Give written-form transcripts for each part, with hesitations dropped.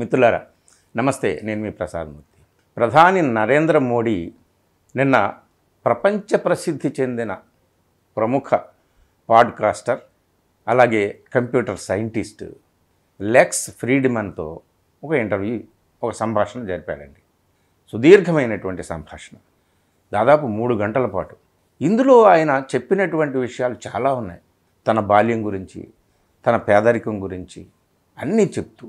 మిత్రులారా నమస్తే, నేను మీ ప్రసాద్ మూర్తి. ప్రధాని నరేంద్ర మోడీ నిన్న ప్రపంచ ప్రసిద్ధి చెందిన ప్రముఖ పాడ్కాస్టర్ అలాగే కంప్యూటర్ సైంటిస్ట్ లెక్స్ ఫ్రీడ్మన్తో ఒక సంభాషణ జరిపాడండి. సుదీర్ఘమైనటువంటి సంభాషణ, దాదాపు 3 గంటల పాటు. ఇందులో ఆయన చెప్పినటువంటి విషయాలు చాలా ఉన్నాయి. తన బాల్యం గురించి, తన పేదరికం గురించి అన్నీ చెప్తూ,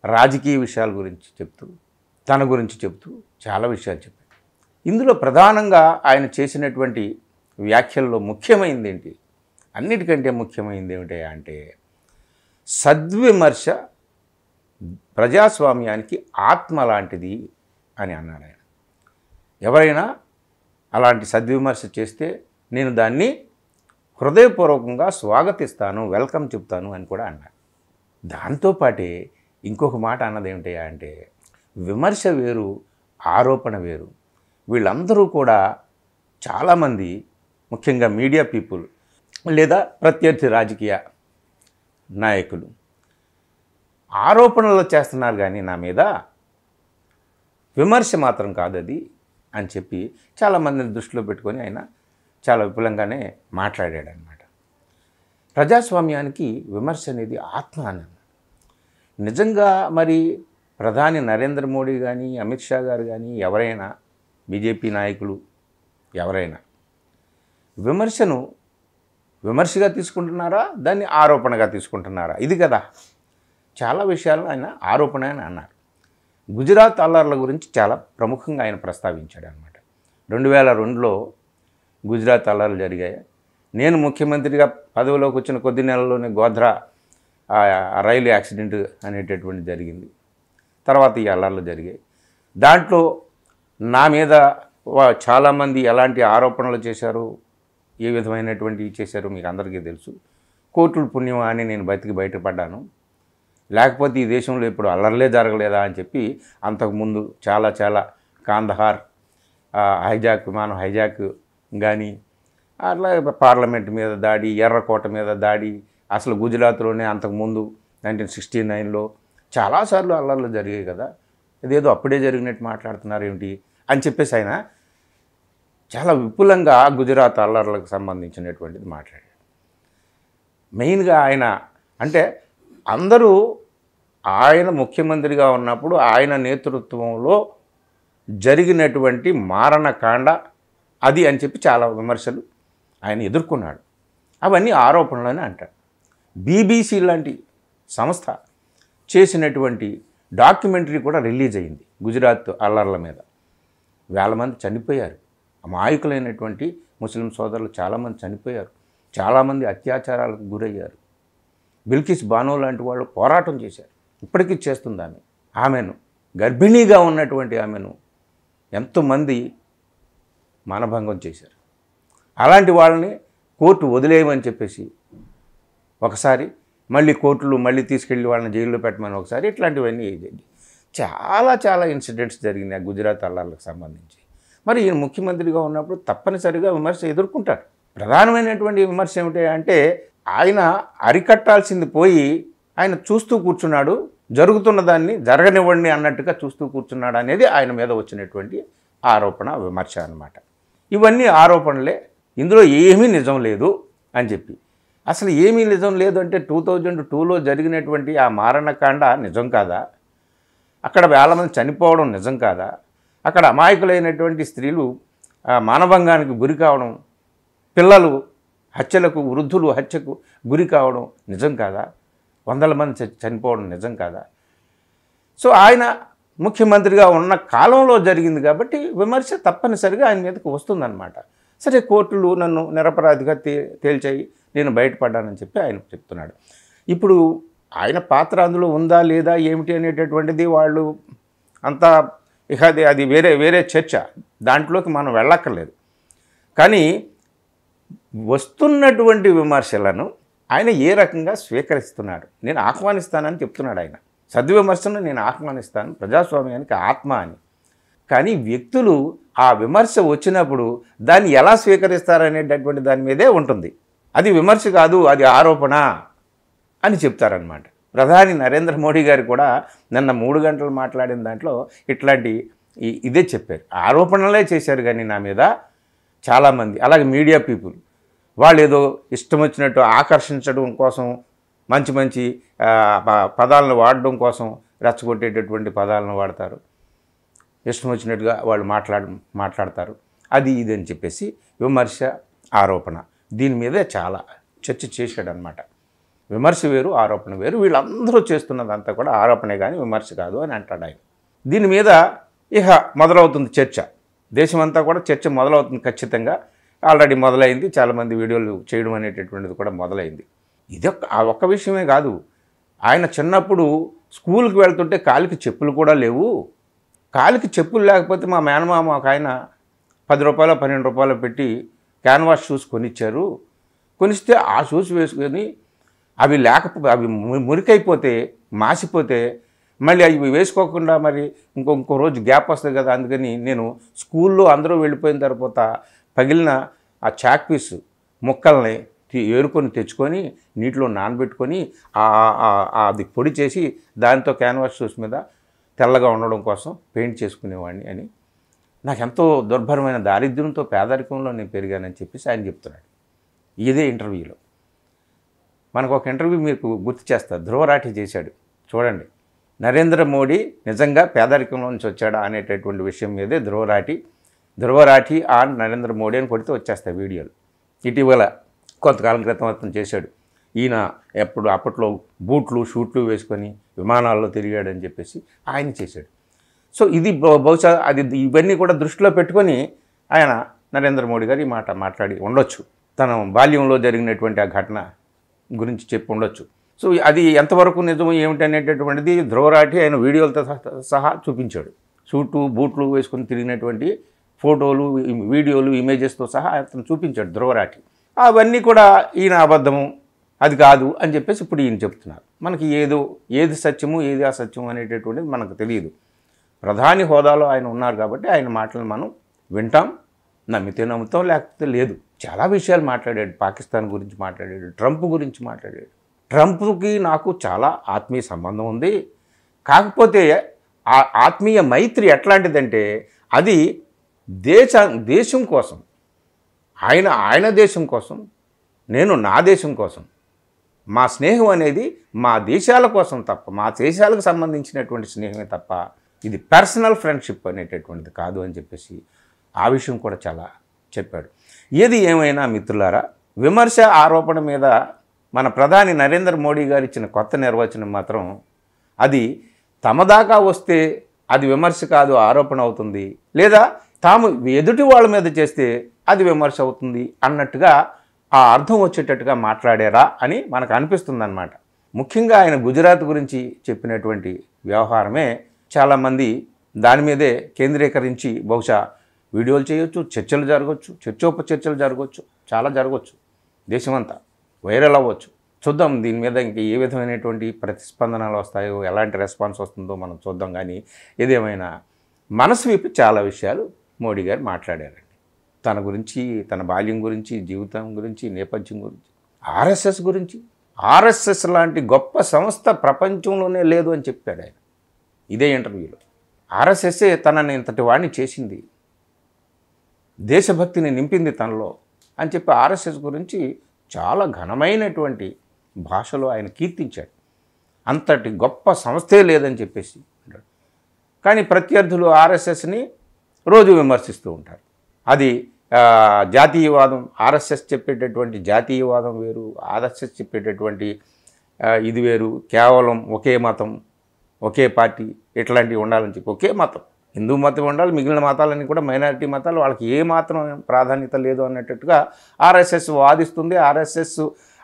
రాజకీయ విషయాల గురించి చెప్తూ, తన గురించి చెప్తూ చాలా విషయాలు చెప్పారు. ఇందులో ప్రధానంగా ఆయన చేసినటువంటి వ్యాఖ్యల్లో ముఖ్యమైనది ఏంటి, అన్నిటికంటే ముఖ్యమైనది ఏమిటి అంటే సద్విమర్శ ప్రజాస్వామ్యానికి ఆత్మ లాంటిది అని అన్నాడు ఆయన. ఎవరైనా అలాంటి సద్విమర్శ చేస్తే నేను దాన్ని హృదయపూర్వకంగా స్వాగతిస్తాను, వెల్కమ్ చెప్తాను అని కూడా అన్నాడు. దాంతోపాటే ఇంకొక మాట అన్నది ఏమిటి అంటే విమర్శ వేరు, ఆరోపణ వేరు. వీళ్ళందరూ కూడా చాలామంది, ముఖ్యంగా మీడియా పీపుల్ లేదా ప్రత్యర్థి రాజకీయ నాయకులు ఆరోపణలు చేస్తున్నారు, కానీ నా మీద విమర్శ మాత్రం కాదు అది అని చెప్పి చాలామందిని దృష్టిలో పెట్టుకొని ఆయన చాలా విపులంగానే మాట్లాడాడు అన్నమాట. ప్రజాస్వామ్యానికి విమర్శ అనేది ఆత్మ అన్నాను. నిజంగా మరి ప్రధాని నరేంద్ర మోడీ కానీ, అమిత్ షా గారు కానీ, ఎవరైనా బీజేపీ నాయకులు ఎవరైనా విమర్శను విమర్శగా తీసుకుంటున్నారా, దాన్ని ఆరోపణగా తీసుకుంటున్నారా? ఇది కదా చాలా విషయాల్లో ఆయన ఆరోపణ అని అన్నారు. గుజరాత్ అల్లర్ల గురించి చాలా ప్రముఖంగా ఆయన ప్రస్తావించాడు అన్నమాట. 2002లో గుజరాత్ అల్లర్లు జరిగాయి. నేను ముఖ్యమంత్రిగా పదవిలోకి వచ్చిన కొద్ది నెలల్లోనే గోధ్రా రైలు యాక్సిడెంట్ అనేటటువంటి జరిగింది. తర్వాత ఈ అల్లర్లు జరిగాయి. దాంట్లో నా మీద చాలామంది ఎలాంటి ఆరోపణలు చేశారు, ఏ విధమైనటువంటివి చేశారో మీకు అందరికీ తెలుసు. కోర్టుల పుణ్యం అని నేను బయటపడ్డాను. లేకపోతే ఈ దేశంలో ఇప్పుడు అల్లర్లే జరగలేదా అని చెప్పి అంతకుముందు చాలా కాందహార్ విమానం హైజాక్ కానీ, అట్లా పార్లమెంట్ మీద దాడి, ఎర్రకోట మీద దాడి, అసలు గుజరాత్లోనే అంతకుముందు 1969లో చాలాసార్లు అల్లర్లు జరిగాయి కదా, ఇదేదో అప్పుడే జరిగినట్టు మాట్లాడుతున్నారు ఏమిటి అని చెప్పేసి ఆయన చాలా విపులంగా గుజరాత్ అల్లర్లకు సంబంధించినటువంటిది మాట్లాడాడు. మెయిన్గా ఆయన అంటే అందరూ ఆయన ముఖ్యమంత్రిగా ఉన్నప్పుడు ఆయన నేతృత్వంలో జరిగినటువంటి మారణకాండ అది అని చెప్పి చాలా విమర్శలు ఆయన ఎదుర్కొన్నాడు. అవన్నీ ఆరోపణలని అంటాడు. BBC లాంటి సంస్థ చేసినటువంటి డాక్యుమెంటరీ కూడా రిలీజ్ అయింది గుజరాత్ అల్లర్ల మీద. వేల మంది చనిపోయారు. అమాయకులైనటువంటి ముస్లిం సోదరులు చాలామంది చనిపోయారు. చాలామంది అత్యాచారాలకు గురయ్యారు. బిల్కిస్ బానో లాంటి వాళ్ళు పోరాటం చేశారు. ఇప్పటికీ చేస్తుంది ఆమెను గర్భిణీగా ఉన్నటువంటి ఆమెను ఎంతోమంది మానభంగం చేశారు. అలాంటి వాళ్ళని కోర్టు వదిలేయమని చెప్పేసి ఒకసారి, మళ్ళీ కోర్టులు మళ్ళీ తీసుకెళ్ళి వాళ్ళని జైల్లో పెట్టమని ఒకసారి, ఇట్లాంటివన్నీ చాలా ఇన్సిడెంట్స్ జరిగినాయి గుజరాత్ అల్లర్లకు సంబంధించి. మరి ఈయన ముఖ్యమంత్రిగా ఉన్నప్పుడు తప్పనిసరిగా విమర్శ ఎదుర్కొంటాడు. ప్రధానమైనటువంటి విమర్శ ఏమిటి అంటే ఆయన అరికట్టాల్సింది పోయి ఆయన చూస్తూ కూర్చున్నాడు, జరుగుతున్న దాన్ని జరగనివ్వండి అన్నట్టుగా చూస్తూ కూర్చున్నాడు అనేది ఆయన మీద వచ్చినటువంటి ఆరోపణ, విమర్శ అన్నమాట. ఇవన్నీ ఆరోపణలే, ఇందులో ఏమీ నిజం లేదు అని చెప్పి. అసలు ఏమీ నిజం లేదు అంటే 2002లో జరిగినటువంటి ఆ మారణకాండ నిజం కాదా? అక్కడ వేల మంది చనిపోవడం నిజం కాదా? అక్కడ అమాయకులైనటువంటి స్త్రీలు మానభంగానికి గురి కావడం, పిల్లలు హత్యలకు, వృద్ధులు హత్యకు గురి కావడం నిజం కాదా? వందల మంది చనిపోవడం నిజం కాదా? సో ఆయన ముఖ్యమంత్రిగా ఉన్న కాలంలో జరిగింది కాబట్టి విమర్శ తప్పనిసరిగా ఆయన మీదకి వస్తుందన్నమాట. సరే, కోర్టులు నన్ను నిరపరాధిగా తేల్చాయి, నేను బయటపడ్డానని చెప్పి ఆయన చెప్తున్నాడు. ఇప్పుడు ఆయన పాత్ర అందులో ఉందా లేదా ఏమిటి అనేటటువంటిది వాళ్ళు అంతా ఇక అది వేరే చర్చ, దాంట్లోకి మనం వెళ్ళక్కర్లేదు. కానీ వస్తున్నటువంటి విమర్శలను ఆయన ఏ రకంగా స్వీకరిస్తున్నాడు, నేను ఆహ్వానిస్తానని చెప్తున్నాడు ఆయన. సద్విమర్శను నేను ఆహ్వానిస్తాను, ప్రజాస్వామ్యానికి ఆత్మ అని. కానీ వ్యక్తులు ఆ విమర్శ వచ్చినప్పుడు దాన్ని ఎలా స్వీకరిస్తారనేటటువంటి దాని మీదే ఉంటుంది. అది విమర్శ కాదు, అది ఆరోపణ అని చెప్తారనమాట. ప్రధాని నరేంద్ర మోడీ గారు కూడా నిన్న 3 గంటలు మాట్లాడిన దాంట్లో ఇట్లాంటి ఇదే చెప్పారు. ఆరోపణలే చేశారు కానీ నా మీద చాలామంది, అలాగే మీడియా పీపుల్ వాళ్ళు ఏదో ఇష్టం వచ్చినట్టు ఆకర్షించడం కోసం మంచి మంచి పదాలను వాడడం కోసం రెచ్చగొట్టేటటువంటి పదాలను వాడతారు, ఇష్టం వచ్చినట్టుగా వాళ్ళు మాట్లాడతారు. అది ఇది అని చెప్పేసి విమర్శ, ఆరోపణ దీని మీదే చాలా చర్చ చేశాడనమాట. విమర్శ వేరు, ఆరోపణ వేరు. వీళ్ళందరూ చేస్తున్నదంతా కూడా ఆరోపణే కానీ విమర్శ కాదు అని అంటాడు ఆయన. దీని మీద ఇక మొదలవుతుంది చర్చ. దేశమంతా కూడా చర్చ మొదలవుతుంది ఖచ్చితంగా. ఆల్రెడీ మొదలైంది. చాలామంది వీడియోలు చేయడం అనేటటువంటిది కూడా మొదలైంది. ఇది ఒక్క విషయమే కాదు. ఆయన చిన్నప్పుడు స్కూల్కి వెళ్తుంటే కాలికి చెప్పులు కూడా లేవు. కాలికి చెప్పులు లేకపోతే మా మేనమామ ఒక ఆయన 10 రూపాయలు 12 రూపాయలు పెట్టి క్యాన్వాస్ షూస్ కొనిచ్చారు. కొనిస్తే ఆ షూస్ వేసుకొని అవి మురికైపోతే మాసిపోతే మళ్ళీ అవి వేసుకోకుండా మరి ఇంకో రోజు గ్యాప్ వస్తుంది కదా, అందుకని నేను స్కూల్లో అందరూ వెళ్ళిపోయిన తర్వాత పగిలిన ఆ చాక్ పీస్ ముక్కల్ని ఏరుకొని తెచ్చుకొని నీటిలో నానబెట్టుకొని అది పొడి చేసి దాంతో క్యాన్వాస్ షూస్ మీద తెల్లగా ఉండడం కోసం పెయింట్ చేసుకునేవాడిని అని, నాకు ఎంతో దుర్భరమైన దారిద్ర్యంతో పేదరికంలో నేను పెరిగానని చెప్పేసి ఆయన చెప్తున్నాడు. ఇదే ఇంటర్వ్యూలో మనకు ఒక ఇంటర్వ్యూ మీకు గుర్తు చేస్తారు. ధ్రువరాఠి చేశాడు చూడండి. నరేంద్ర మోడీ నిజంగా పేదరికంలో నుంచి వచ్చాడా అనేటటువంటి విషయం మీదే ధ్రువరాఠి ఆన్ నరేంద్ర మోడీ అని కొడితే వచ్చేస్తాయి వీడియోలు. ఇటీవల కొంతకాలం క్రితం అతను చేశాడు. ఈయన అప్పట్లో బూట్లు షూట్లు వేసుకొని విమానాల్లో తిరిగాడని చెప్పేసి ఆయన చేశాడు. సో ఇది బహుశా ఇవన్నీ కూడా దృష్టిలో పెట్టుకొని ఆయన నరేంద్ర మోడీ గారు ఈ మాట మాట్లాడి ఉండొచ్చు. తన బాల్యంలో జరిగినటువంటి ఆ ఘటన గురించి చెప్పి ఉండొచ్చు. సో అది ఎంతవరకు నిజం ఏమిటి అనేటటువంటిది ధ్రువరాఠి ఆయన వీడియోలతో సహా చూపించాడు. షూటు బూట్లు వేసుకొని తిరిగినటువంటి ఫోటోలు, వీడియోలు, ఇమేజెస్తో సహా అతను చూపించాడు ధ్రువరాఠి. అవన్నీ కూడా ఈయన అబద్ధము, అది కాదు అని చెప్పేసి ఇప్పుడు ఈయన చెప్తున్నారు. మనకి ఏది సత్యము ఏది అసత్యము అనేటటువంటిది మనకు తెలియదు. ప్రధాని హోదాలో ఆయన ఉన్నారు కాబట్టి ఆయన మాటలను మనం వింటాం, నమ్మితే నమ్ముతాం, లేకపోతే లేదు. చాలా విషయాలు మాట్లాడాడు. పాకిస్తాన్ గురించి మాట్లాడాడు, ట్రంప్ గురించి మాట్లాడాడు. ట్రంప్కి నాకు చాలా ఆత్మీయ సంబంధం ఉంది. కాకపోతే ఆ ఆత్మీయ మైత్రి ఎట్లాంటిదంటే అది దేశం కోసం, ఆయన దేశం కోసం, నేను నా దేశం కోసం. మా స్నేహం అనేది మా దేశాల కోసం తప్ప, మా దేశాలకు సంబంధించినటువంటి స్నేహమే తప్ప ఇది పర్సనల్ ఫ్రెండ్షిప్ అనేటటువంటిది కాదు అని చెప్పేసి ఆ విషయం కూడా చాలా చెప్పాడు. ఏది ఏమైనా మిత్రులారా, విమర్శ ఆరోపణ మీద మన ప్రధాని నరేంద్ర మోడీ గారు ఇచ్చిన కొత్త నిర్వచనం మాత్రం అది తమ దాకా వస్తే అది విమర్శ కాదు ఆరోపణ అవుతుంది, లేదా తాము ఎదుటి వాళ్ళ మీద చేస్తే అది విమర్శ అవుతుంది అన్నట్టుగా ఆ అర్థం వచ్చేటట్టుగా మాట్లాడారా అని మనకు అనిపిస్తుంది అన్నమాట. ముఖ్యంగా ఆయన గుజరాత్ గురించి చెప్పినటువంటి వ్యవహారమే చాలామంది దాని మీదే కేంద్రీకరించి బహుశా వీడియోలు చేయొచ్చు, చర్చలు జరగవచ్చు, చర్చోపచర్చలు జరగవచ్చు, చాలా జరగవచ్చు, దేశమంతా వైరల్ అవ్వచ్చు. చూద్దాం దీని మీద ఇంక ఏ విధమైనటువంటి ప్రతిస్పందనలు వస్తాయో, ఎలాంటి రెస్పాన్స్ వస్తుందో మనం చూద్దాం. కానీ ఏదేమైనా మనసు విప్పి చాలా విషయాలు మోడీ గారు మాట్లాడారండి. తన గురించి, తన బాల్యం గురించి, జీవితం గురించి, నేపథ్యం గురించి, ఆర్ఎస్ఎస్ గురించి. ఆర్ఎస్ఎస్ లాంటి గొప్ప సంస్థ ప్రపంచంలోనే లేదు అని చెప్పాడు ఆయన ఇదే ఇంటర్వ్యూలో. ఆర్ఎస్ఎస్ఏ తనని ఇంతటి వాడిని చేసింది, దేశభక్తిని నింపింది తనలో అని చెప్పి ఆర్ఎస్ఎస్ గురించి చాలా ఘనమైనటువంటి భాషలో ఆయన కీర్తించాడు. అంతటి గొప్ప సంస్థే లేదని చెప్పేసి అంటాడు. కానీ ప్రత్యర్థులు ఆర్ఎస్ఎస్ని రోజు విమర్శిస్తూ ఉంటారు. అది జాతీయవాదం, ఆర్ఎస్ఎస్ చెప్పేటటువంటి జాతీయవాదం వేరు, ఆర్ఎస్ఎస్ చెప్పేటటువంటి ఇది వేరు, కేవలం ఒకే మతం, ఒకే పార్టీ, ఇట్లాంటివి ఉండాలని చెప్పి ఒకే మతం, హిందూ మతం ఉండాలి, మిగిలిన మతాలన్నీ కూడా మైనారిటీ మతాలు, వాళ్ళకి ఏ మాత్రం ప్రాధాన్యత లేదు అన్నట్టుగా ఆర్ఎస్ఎస్ వాదిస్తుంది. ఆర్ఎస్ఎస్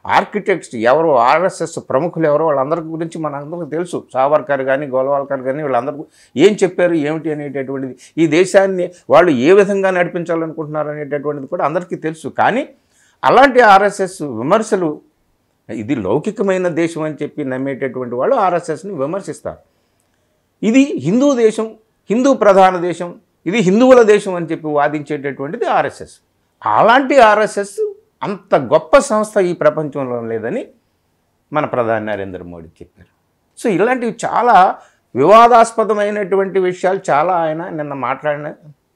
ఆర్కిటెక్ట్స్ ఎవరు, ఆర్ఎస్ఎస్ ప్రముఖులు ఎవరో వాళ్ళందరి గురించి మనందరికీ తెలుసు. సావర్కర్ కానీ గోల్వాల్కర్ కానీ వీళ్ళందరికీ ఏం చెప్పారు ఏమిటి అనేటటువంటిది, ఈ దేశాన్ని వాళ్ళు ఏ విధంగా నడిపించాలనుకుంటున్నారు అనేటటువంటిది కూడా అందరికీ తెలుసు. కానీ అలాంటి ఆర్ఎస్ఎస్ విమర్శలు, ఇది లౌకికమైన దేశం అని చెప్పి నమ్మేటటువంటి వాళ్ళు ఆర్ఎస్ఎస్ని విమర్శిస్తారు. ఇది హిందూ దేశం, హిందూ ప్రధాన దేశం, ఇది హిందువుల దేశం అని చెప్పి వాదించేటటువంటిది ఆర్ఎస్ఎస్. అలాంటి ఆర్ఎస్ఎస్ అంత గొప్ప సంస్థ ఈ ప్రపంచంలో లేదని మన ప్రధాని నరేంద్ర మోడీ చెప్పారు. సో ఇలాంటివి చాలా వివాదాస్పదమైనటువంటి విషయాలు చాలా ఆయన నిన్న మాట్లాడిన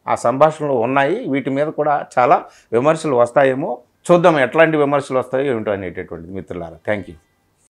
ఆ సంభాషణలో ఉన్నాయి. వీటి మీద కూడా చాలా విమర్శలు వస్తాయేమో, చూద్దాం ఎట్లాంటి విమర్శలు వస్తాయో ఏమిటో అనేటటువంటిది. మిత్రులారా, థ్యాంక్ యూ.